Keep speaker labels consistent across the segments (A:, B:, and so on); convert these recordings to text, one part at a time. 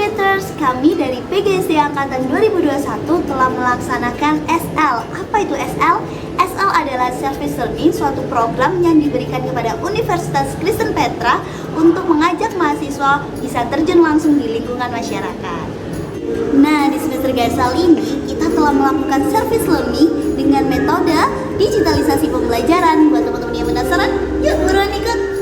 A: Educators, kami dari PGSD Angkatan 2021 telah melaksanakan SL. Apa itu SL? SL adalah Service Learning, suatu program yang diberikan kepada Universitas Kristen Petra untuk mengajak mahasiswa bisa terjun langsung di lingkungan masyarakat. Nah, di semester GSL ini kita telah melakukan Service Learning dengan metode digitalisasi pembelajaran. Buat teman-teman yang penasaran, yuk buruan ikut!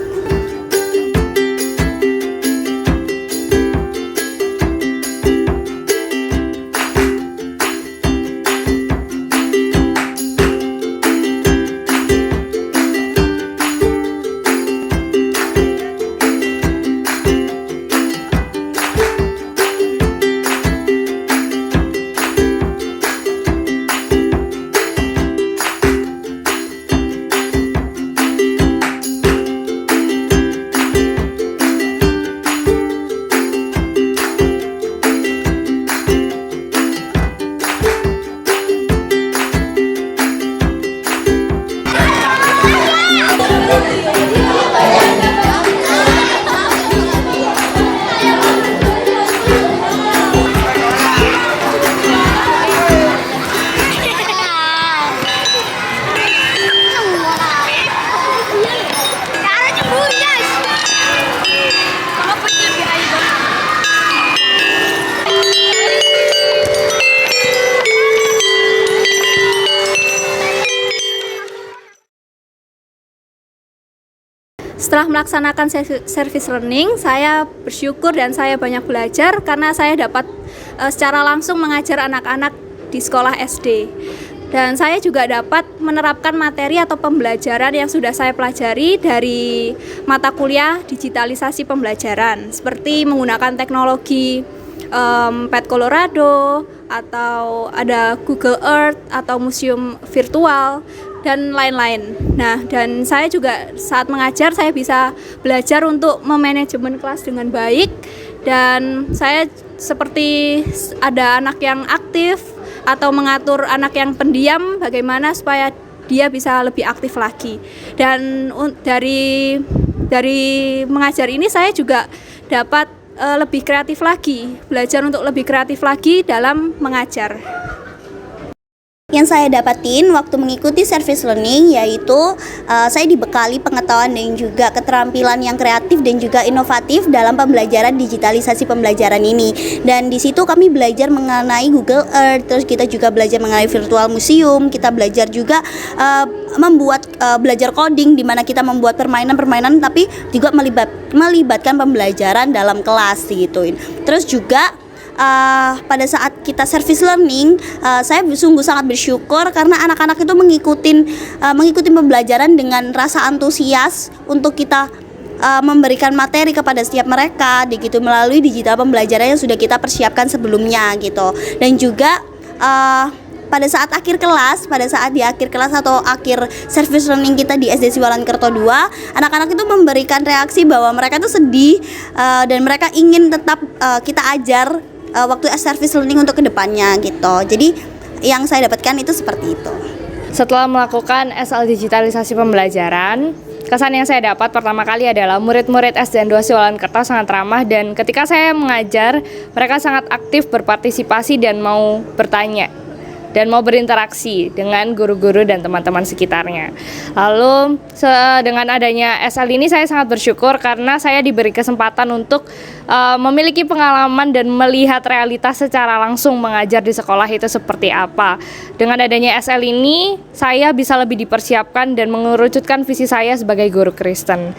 B: Setelah melaksanakan service learning, saya bersyukur dan saya banyak belajar karena saya dapat secara langsung mengajar anak-anak di sekolah SD. Dan saya juga dapat menerapkan materi atau pembelajaran yang sudah saya pelajari dari mata kuliah digitalisasi pembelajaran, seperti menggunakan teknologi Pet Colorado, atau ada Google Earth, atau museum virtual, dan lain-lain. Nah, dan saya juga saat mengajar, saya bisa belajar untuk memanajemen kelas dengan baik, dan saya seperti ada anak yang aktif, atau mengatur anak yang pendiam, bagaimana supaya dia bisa lebih aktif lagi. Dan dari mengajar ini saya juga dapat lebih kreatif lagi, belajar untuk lebih kreatif lagi dalam mengajar.
A: Yang saya dapatin waktu mengikuti service learning yaitu saya dibekali pengetahuan dan juga keterampilan yang kreatif dan juga inovatif dalam pembelajaran digitalisasi pembelajaran ini. Dan di situ kami belajar mengenai Google Earth, terus kita juga belajar mengenai virtual museum, kita belajar juga membuat belajar coding, di mana kita membuat permainan-permainan tapi juga melibatkan pembelajaran dalam kelas gitu. Terus juga pada saat kita service learning, saya sungguh sangat bersyukur karena anak-anak itu mengikuti pembelajaran dengan rasa antusias untuk kita memberikan materi kepada setiap mereka gitu melalui digital pembelajaran yang sudah kita persiapkan sebelumnya gitu. Dan juga pada saat di akhir kelas atau akhir service learning kita di SD Siwalan Kerto 2, anak-anak itu memberikan reaksi bahwa mereka itu sedih dan mereka ingin tetap kita ajar waktu service learning untuk kedepannya gitu. Jadi yang saya dapatkan itu seperti itu.
C: Setelah melakukan SL digitalisasi pembelajaran, kesan yang saya dapat pertama kali adalah murid-murid SDN 2 Siwalan Kerto sangat ramah, dan ketika saya mengajar, mereka sangat aktif berpartisipasi dan mau bertanya dan mau berinteraksi dengan guru-guru dan teman-teman sekitarnya. Lalu dengan adanya SL ini saya sangat bersyukur karena saya diberi kesempatan untuk memiliki pengalaman dan melihat realitas secara langsung mengajar di sekolah itu seperti apa. Dengan adanya SL ini saya bisa lebih dipersiapkan dan mengerucutkan visi saya sebagai guru Kristen.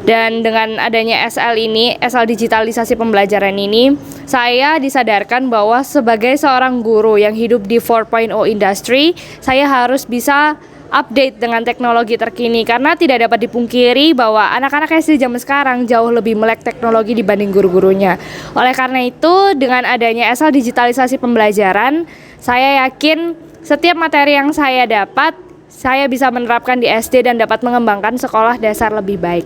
C: Dan dengan adanya SL ini, SL digitalisasi pembelajaran ini, saya disadarkan bahwa sebagai seorang guru yang hidup di 4.0 industry, saya harus bisa update dengan teknologi terkini, karena tidak dapat dipungkiri bahwa anak-anak SD zaman sekarang jauh lebih melek teknologi dibanding guru-gurunya. Oleh karena itu, dengan adanya SL digitalisasi pembelajaran, saya yakin setiap materi yang saya dapat, saya bisa menerapkan di SD dan dapat mengembangkan sekolah dasar lebih baik.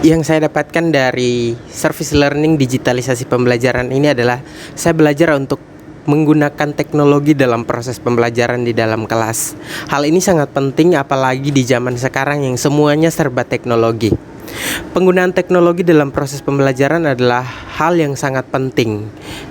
D: Yang saya dapatkan dari service learning digitalisasi pembelajaran ini adalah saya belajar untuk menggunakan teknologi dalam proses pembelajaran di dalam kelas. Hal ini sangat penting apalagi di zaman sekarang yang semuanya serba teknologi. Penggunaan teknologi dalam proses pembelajaran adalah hal yang sangat penting,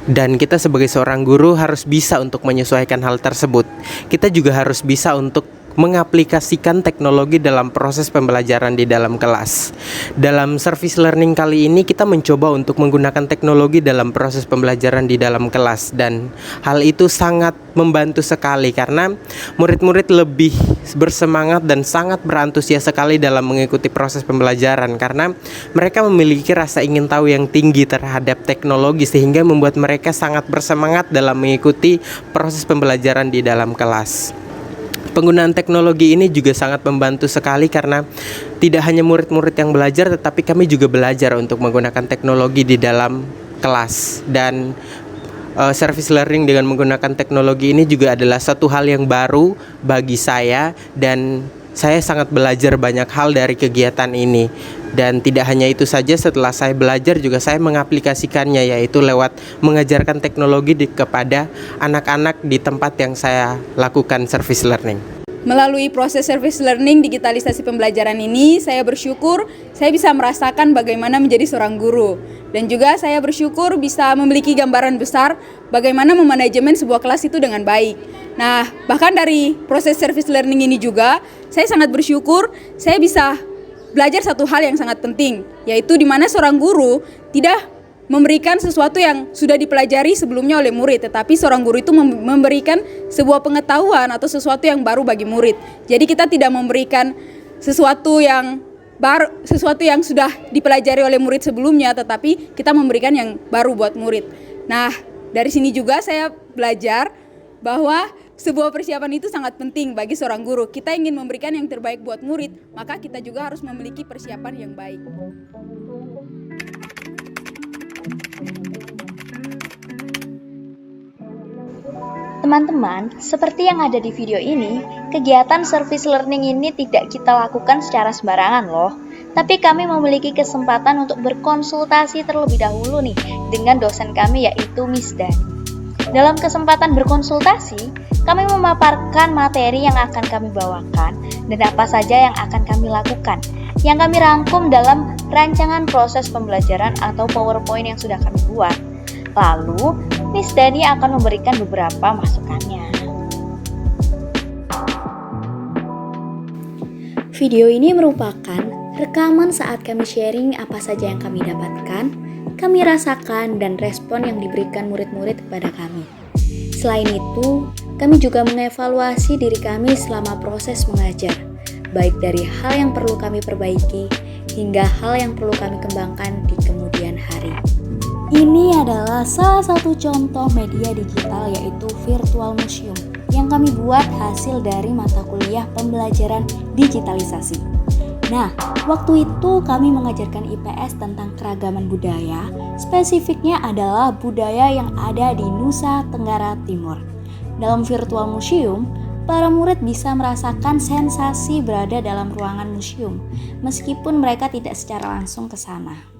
D: dan kita sebagai seorang guru harus bisa untuk menyesuaikan hal tersebut. Kita juga harus bisa untuk mengaplikasikan teknologi dalam proses pembelajaran di dalam kelas. Dalam service learning kali ini kita mencoba untuk menggunakan teknologi dalam proses pembelajaran di dalam kelas, dan hal itu sangat membantu sekali karena murid-murid lebih bersemangat dan sangat berantusias sekali dalam mengikuti proses pembelajaran karena mereka memiliki rasa ingin tahu yang tinggi terhadap teknologi sehingga membuat mereka sangat bersemangat dalam mengikuti proses pembelajaran di dalam kelas. Penggunaan teknologi ini juga sangat membantu sekali karena tidak hanya murid-murid yang belajar, tetapi kami juga belajar untuk menggunakan teknologi di dalam kelas. Dan service learning dengan menggunakan teknologi ini juga adalah satu hal yang baru bagi saya, dan saya sangat belajar banyak hal dari kegiatan ini. Dan tidak hanya itu saja, setelah saya belajar juga saya mengaplikasikannya, yaitu lewat mengajarkan teknologi kepada anak-anak di tempat yang saya lakukan service learning.
E: Melalui proses service learning digitalisasi pembelajaran ini, saya bersyukur saya bisa merasakan bagaimana menjadi seorang guru. Dan juga saya bersyukur bisa memiliki gambaran besar bagaimana memanajemen sebuah kelas itu dengan baik. Nah, bahkan dari proses service learning ini juga, saya sangat bersyukur saya bisa belajar satu hal yang sangat penting, yaitu di mana seorang guru tidak memberikan sesuatu yang sudah dipelajari sebelumnya oleh murid, tetapi seorang guru itu memberikan sebuah pengetahuan atau sesuatu yang baru bagi murid. Jadi kita tidak memberikan sesuatu yang baru, sesuatu yang sudah dipelajari oleh murid sebelumnya, tetapi kita memberikan yang baru buat murid. Nah, dari sini juga saya belajar bahwa sebuah persiapan itu sangat penting bagi seorang guru. Kita ingin memberikan yang terbaik buat murid, maka kita juga harus memiliki persiapan yang baik.
F: Teman-teman, seperti yang ada di video ini, kegiatan service learning ini tidak kita lakukan secara sembarangan loh. Tapi kami memiliki kesempatan untuk berkonsultasi terlebih dahulu nih dengan dosen kami, yaitu Miss Dani. Dalam kesempatan berkonsultasi, kami memaparkan materi yang akan kami bawakan dan apa saja yang akan kami lakukan, yang kami rangkum dalam rancangan proses pembelajaran atau PowerPoint yang sudah kami buat. Lalu, Miss Dani akan memberikan beberapa masukannya.
G: Video ini merupakan rekaman saat kami sharing apa saja yang kami dapatkan, kami rasakan, dan respon yang diberikan murid-murid kepada kami. Selain itu, kami juga mengevaluasi diri kami selama proses mengajar, baik dari hal yang perlu kami perbaiki hingga hal yang perlu kami kembangkan di kemudian hari. Ini adalah salah satu contoh media digital, yaitu virtual museum yang kami buat hasil dari mata kuliah pembelajaran digitalisasi. Nah, waktu itu kami mengajarkan IPS tentang keragaman budaya, spesifiknya adalah budaya yang ada di Nusa Tenggara Timur. Dalam virtual museum, para murid bisa merasakan sensasi berada dalam ruangan museum, meskipun mereka tidak secara langsung ke sana.